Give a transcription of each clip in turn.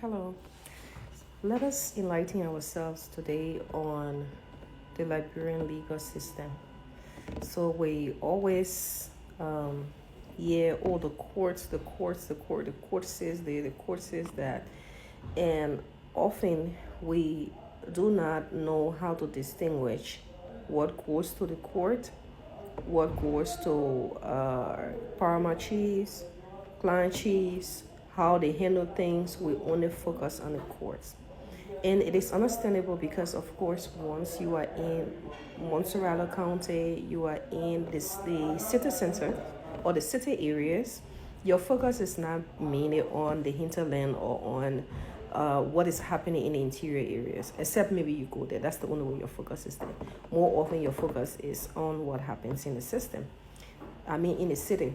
Hello. Let us enlighten ourselves today on the Liberian legal system. So we always hear, oh, the court says the court says that, and often we do not know how to distinguish what goes to the court, what goes to paramount chiefs, client chiefs, how they handle things. We only focus on the courts. And it is understandable because, of course, once you are in Montserrat County, you are in the city center or the city areas, your focus is not mainly on the hinterland or on what is happening in the interior areas, except maybe you go there. That's the only way your focus is there. More often, your focus is on what happens in the system. In the city.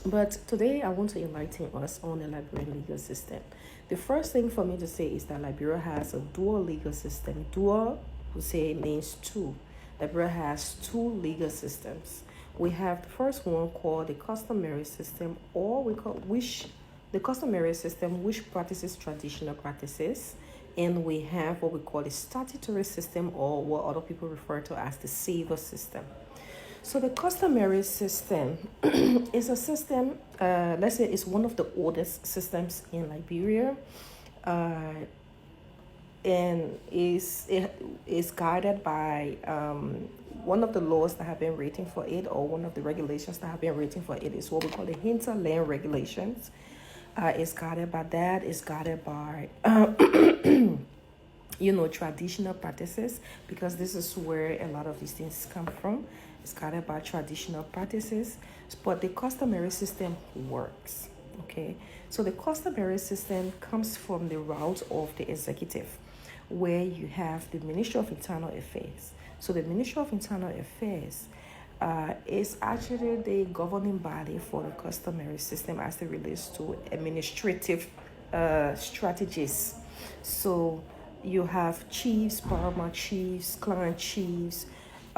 But today I want to enlighten us on the Liberian legal system. The first thing for me to say is that Liberia has a dual legal system. Dual, we say, means two. Liberia has two legal systems. We have the first one called the customary system, or the customary system, which practices traditional practices. And we have what we call the statutory system, or what other people refer to as the Cllr system. So the customary system is a system, let's say it's one of the oldest systems in Liberia, and is guided by one of the laws that have been written for it, or one of the regulations that have been written for it is what we call the hinterland regulations. It's guided by that, it's guided by traditional practices, because this is where a lot of these things come from. It's guided by traditional practices, but the customary system works. Okay, so the customary system comes from the route of the executive, where you have the Ministry of Internal Affairs. So the Ministry of Internal Affairs is actually the governing body for the customary system as it relates to administrative strategies. So you have chiefs, paramount chiefs, client chiefs,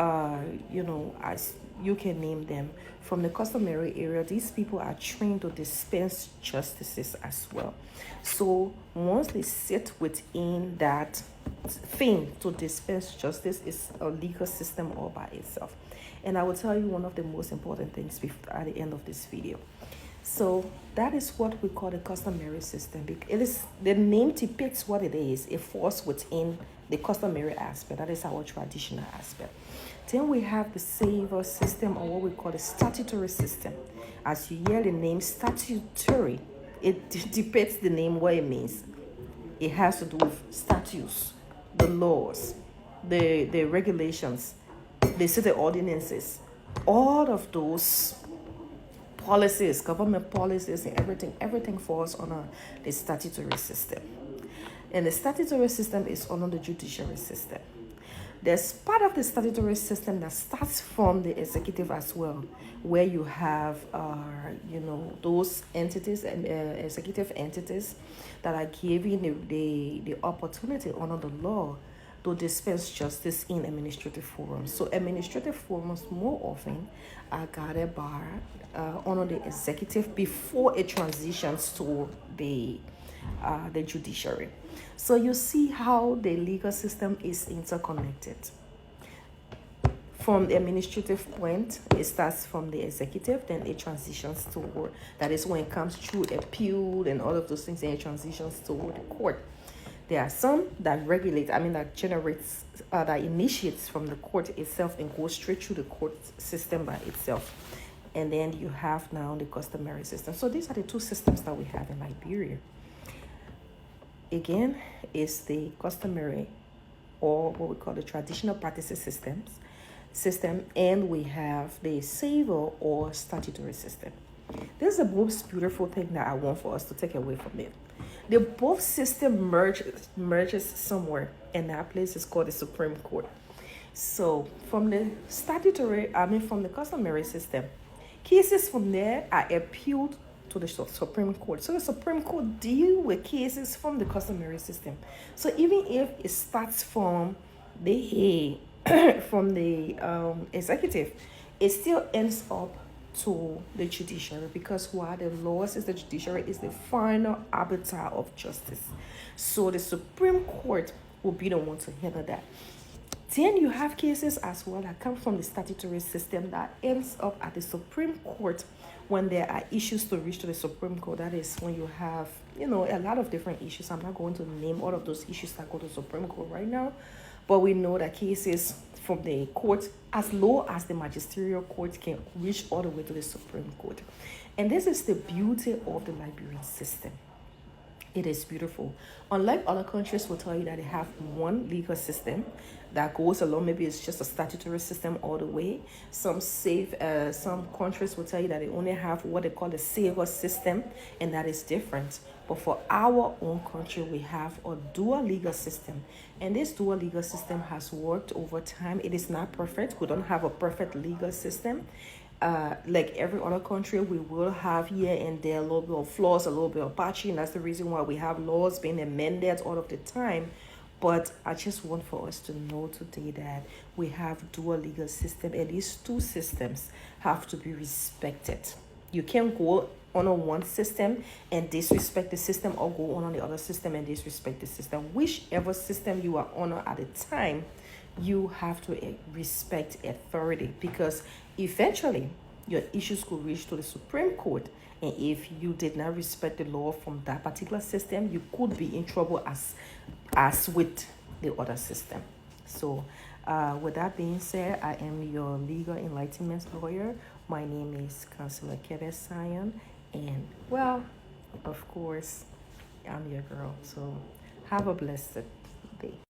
as you can name them. From the customary area, these people are trained to dispense justices as well. So once they sit within that thing to dispense justice, is a legal system all by itself. And I will tell you one of the most important things at the end of this video. So that is what we call the customary system. It is, the name depicts what it is. It falls within the customary aspect. That is our traditional aspect. Then we have the Cllr system, or what we call the statutory system. As you hear the name statutory, it depicts the name, what it means. It has to do with statutes, the laws, the regulations, the city ordinances, all of those policies, government policies, and everything falls under the statutory system. And the statutory system is under the judiciary system. There's part of the statutory system that starts from the executive as well, where you have, those entities and executive entities that are given the opportunity under the law to dispense justice in administrative forums. So administrative forums more often are guided by under the executive before it transitions to the judiciary. So you see how the legal system is interconnected. From the administrative point, it starts from the executive, then it transitions toward, that is when it comes through appeal and all of those things, and it transitions toward the court. There are some that that initiates from the court itself and goes straight through the court system by itself. And then you have now the customary system. So these are the two systems that we have in Liberia. Again, is the customary, or what we call the traditional practices system, and we have the Cllr or statutory system. This is the most beautiful thing that I want for us to take away from it. The both system merges somewhere, and that place is called the Supreme Court. So from the from the customary system, cases from there are appealed to the Supreme Court. So the Supreme Court deal with cases from the customary system. So even if it starts from the executive, it still ends up to the judiciary, because why? The laws is the judiciary is the final arbiter of justice. So the Supreme Court will be the one to handle that. Then you have cases as well that come from the statutory system that ends up at the Supreme Court when there are issues to reach to the Supreme Court. That is when you have, a lot of different issues. I'm not going to name all of those issues that go to the Supreme Court right now, but we know that cases from the court as low as the magisterial court can reach all the way to the Supreme Court. And this is the beauty of the Liberian system. It is beautiful. Unlike other countries will tell you that they have one legal system that goes along. Maybe it's just a statutory system all the way. Some countries will tell you that they only have what they call the saver system, and that is different. But for our own country, we have a dual legal system. And this dual legal system has worked over time. It is not perfect. We don't have a perfect legal system. Like every other country, we will have here and there a little bit of flaws, a little bit of patchy, and that's the reason why we have laws being amended all of the time. But I just want for us to know today that we have dual legal system, and these two systems have to be respected. You can't go on one system and disrespect the system, or go on the other system and disrespect the system. Whichever system you are on at the time, you have to respect authority, because eventually your issues could reach to the Supreme Court, and if you did not respect the law from that particular system, you could be in trouble as with the other system. So with that being said, I am your legal enlightenment lawyer. My name is Cllr Kebeh Freeman-Saryon, and well, of course, I'm your girl. So have a blessed day.